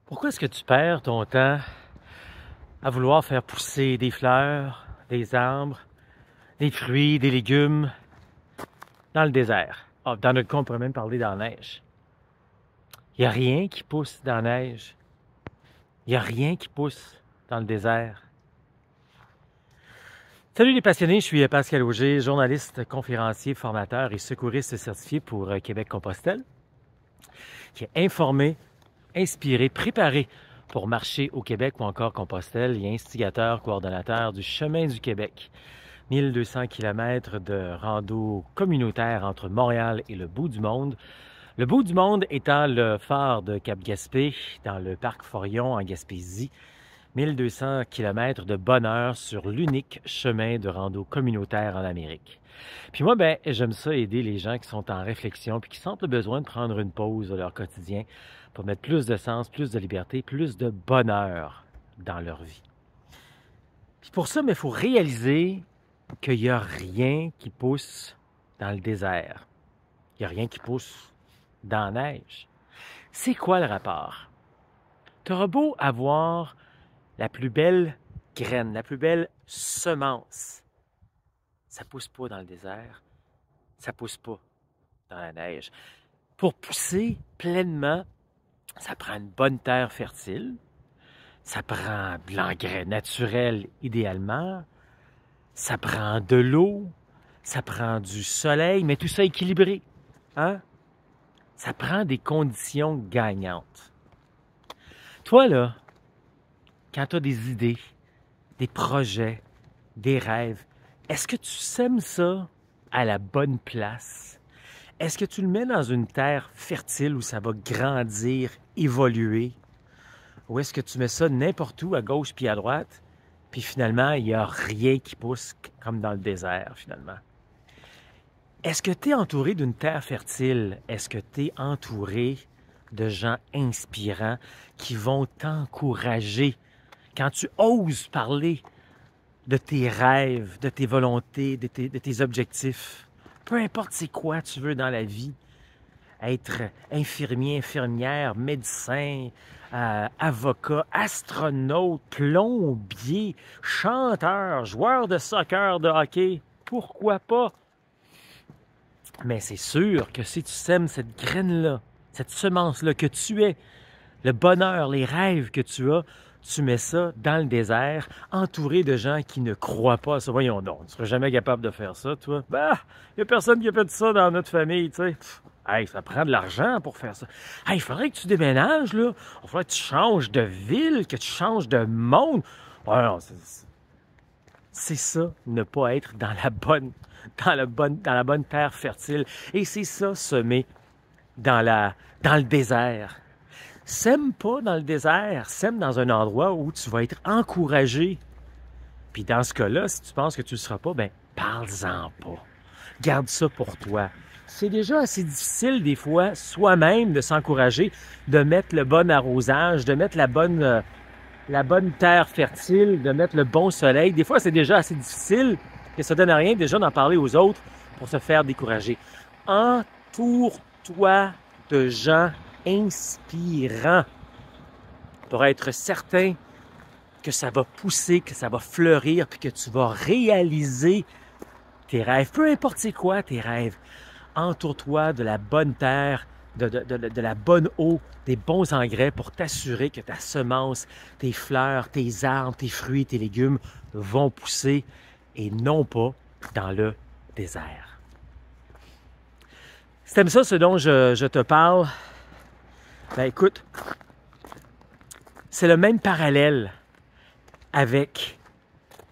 Pourquoi est-ce que tu perds ton temps à vouloir faire pousser des fleurs, des arbres, des fruits, des légumes dans le désert? Ah, dans notre cas, on pourrait même parler dans la neige. Il n'y a rien qui pousse dans la neige. Il n'y a rien qui pousse dans le désert. Salut les passionnés, je suis Pascal Auger, journaliste, conférencier, formateur et secouriste certifié pour Québec-Compostelle, qui est informé, inspiré, préparé pour marcher au Québec ou encore Compostelle et instigateur, coordonnateur du Chemin du Québec. 1200 km de rando communautaire entre Montréal et le bout du monde. Le bout du monde étant le phare de Cap-Gaspé, dans le parc Forillon en Gaspésie. 1200 km de bonheur sur l'unique chemin de rando communautaire en Amérique. Puis moi, j'aime ça aider les gens qui sont en réflexion puis qui sentent le besoin de prendre une pause de leur quotidien pour mettre plus de sens, plus de liberté, plus de bonheur dans leur vie. Puis pour ça, il faut réaliser qu'il n'y a rien qui pousse dans le désert. Il n'y a rien qui pousse dans la neige. C'est quoi le rapport? Tu auras beau avoir la plus belle graine, la plus belle semence. Ça ne pousse pas dans le désert, ça ne pousse pas dans la neige. Pour pousser pleinement, ça prend une bonne terre fertile, ça prend de l'engrais naturel idéalement, ça prend de l'eau, ça prend du soleil, mais tout ça équilibré. Hein? Ça prend des conditions gagnantes. Toi, là, quand tu as des idées, des projets, des rêves, est-ce que tu sèmes ça à la bonne place? Est-ce que tu le mets dans une terre fertile où ça va grandir, évoluer? Ou est-ce que tu mets ça n'importe où, à gauche puis à droite, puis finalement, il n'y a rien qui pousse comme dans le désert, finalement? Est-ce que tu es entouré d'une terre fertile? Est-ce que tu es entouré de gens inspirants qui vont t'encourager quand tu oses parler de tes rêves, de tes volontés, de tes objectifs? Peu importe c'est quoi tu veux dans la vie, être infirmier, infirmière, médecin, avocat, astronaute, plombier, chanteur, joueur de soccer, de hockey, pourquoi pas? Mais c'est sûr que si tu sèmes cette graine-là, cette semence-là que tu es, le bonheur, les rêves que tu as, tu mets ça dans le désert, entouré de gens qui ne croient pas à ça. Voyons donc, tu ne seras jamais capable de faire ça, toi. Il n'y a personne qui a fait ça dans notre famille, tu sais. Hey, ça prend de l'argent pour faire ça. Hey, il faudrait que tu déménages, là. Il faudrait que tu changes de ville, que tu changes de monde. Ouais, non, c'est ça, ne pas être dans la bonne terre fertile. Et c'est ça, semer dans le désert. Sème pas dans le désert, sème dans un endroit où tu vas être encouragé. Puis dans ce cas-là, si tu penses que tu ne le seras pas, parle-en pas. Garde ça pour toi. C'est déjà assez difficile des fois, soi-même, de s'encourager, de mettre le bon arrosage, de mettre la bonne terre fertile, de mettre le bon soleil. Des fois, c'est déjà assez difficile et ça ne donne rien déjà d'en parler aux autres pour se faire décourager. Entoure-toi de gens inspirant pour être certain que ça va pousser, que ça va fleurir, puis que tu vas réaliser tes rêves. Peu importe c'est quoi tes rêves, entoure-toi de la bonne terre, de la bonne eau, des bons engrais pour t'assurer que ta semence, tes fleurs, tes arbres, tes fruits, tes légumes vont pousser et non pas dans le désert. Si t'aimes ça, ce dont je te parle, écoute, c'est le même parallèle avec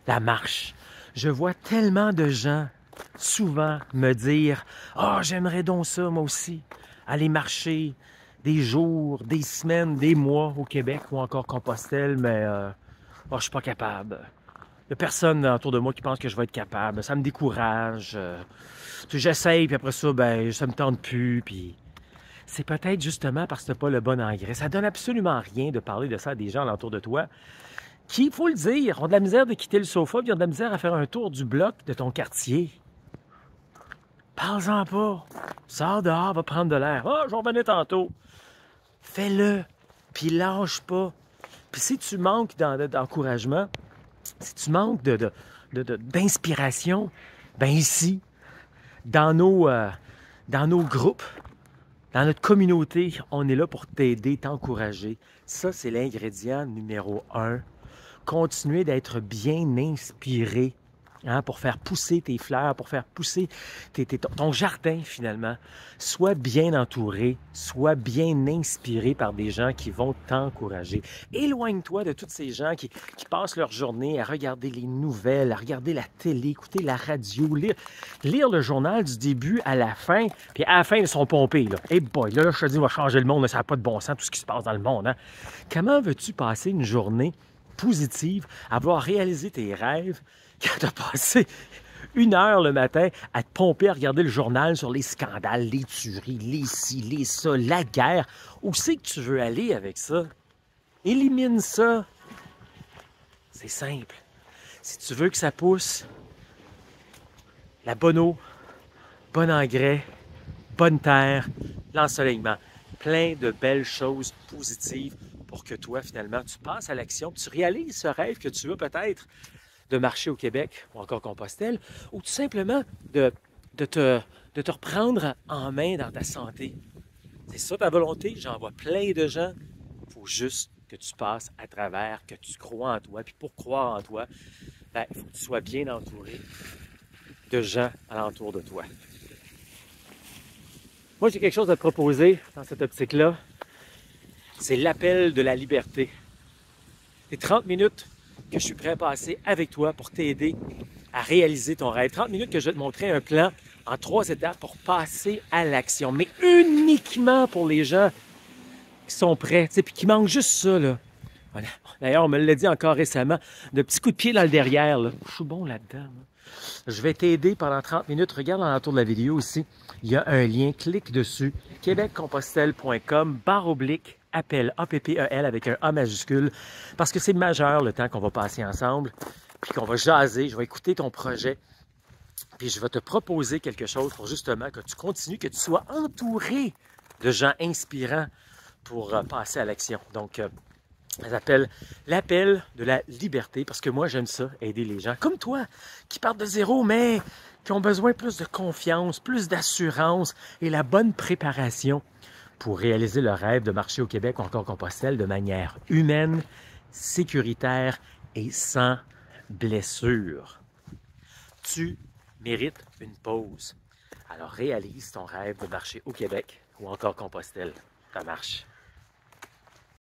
la marche. Je vois tellement de gens souvent me dire « Ah, j'aimerais donc ça, moi aussi, aller marcher des jours, des semaines, des mois au Québec ou encore Compostelle, mais je suis pas capable. Il n'y a personne autour de moi qui pense que je vais être capable. Ça me décourage. J'essaye, puis après ça, ça me tente plus, puis... » C'est peut-être justement parce que tu n'as pas le bon engrais. Ça donne absolument rien de parler de ça à des gens autour de toi qui, il faut le dire, ont de la misère de quitter le sofa, puis ont de la misère à faire un tour du bloc de ton quartier. Parle-en pas. Sors dehors, va prendre de l'air. Ah, j'en revenais tantôt. Fais-le. Puis lâche pas. Puis si tu manques d'encouragement, si tu manques d'inspiration, ben ici, dans nos groupes, dans notre communauté, on est là pour t'aider, t'encourager. Ça, c'est l'ingrédient numéro 1. Continuer d'être bien inspiré, hein, pour faire pousser tes fleurs, pour faire pousser ton jardin finalement. Sois bien entouré, sois bien inspiré par des gens qui vont t'encourager. Éloigne-toi de tous ces gens qui passent leur journée à regarder les nouvelles, à regarder la télé, écouter la radio, lire le journal du début à la fin, puis à la fin, ils sont pompés. Là. Hey boy, là, je te dis, on va changer le monde, là, ça n'a pas de bon sens, tout ce qui se passe dans le monde. Hein? Comment veux-tu passer une journée positive, avoir réalisé tes rêves, quand tu as passé 1 heure le matin à te pomper, à regarder le journal sur les scandales, les tueries, les ci, les ça, la guerre. Où c'est que tu veux aller avec ça? Élimine ça. C'est simple. Si tu veux que ça pousse, la bonne eau, bon engrais, bonne terre, l'ensoleillement, plein de belles choses positives pour que toi, finalement, tu passes à l'action, tu réalises ce rêve que tu veux peut-être de marcher au Québec ou encore Compostelle, ou tout simplement de te reprendre en main dans ta santé. C'est ça ta volonté, j'en vois plein de gens. Il faut juste que tu passes à travers, que tu crois en toi. Puis pour croire en toi, ben, il faut que tu sois bien entouré de gens alentour de toi. Moi, j'ai quelque chose à te proposer dans cette optique-là. C'est l'appel de la liberté. C'est 30 minutes que je suis prêt à passer avec toi pour t'aider à réaliser ton rêve. 30 minutes que je vais te montrer un plan en 3 étapes pour passer à l'action. Mais uniquement pour les gens qui sont prêts, puis qui manquent juste ça. Là. Voilà. D'ailleurs, on me l'a dit encore récemment, de petits coups de pied dans le derrière. Là. Je suis bon là-dedans. Là. Je vais t'aider pendant 30 minutes. Regarde dans l'entour de la vidéo ici. Il y a un lien. Clique dessus. québeccompostelle.com/appel, A-P-P-E-L avec un A majuscule. Parce que c'est majeur le temps qu'on va passer ensemble. Puis qu'on va jaser. Je vais écouter ton projet. Puis je vais te proposer quelque chose pour justement que tu continues, que tu sois entouré de gens inspirants pour passer à l'action. Donc, l'appel de la liberté, parce que moi, j'aime ça, aider les gens comme toi, qui partent de zéro, mais qui ont besoin plus de confiance, plus d'assurance et la bonne préparation pour réaliser leur rêve de marcher au Québec ou encore Compostelle de manière humaine, sécuritaire et sans blessure. Tu mérites une pause. Alors réalise ton rêve de marcher au Québec ou encore Compostelle. Ça marche.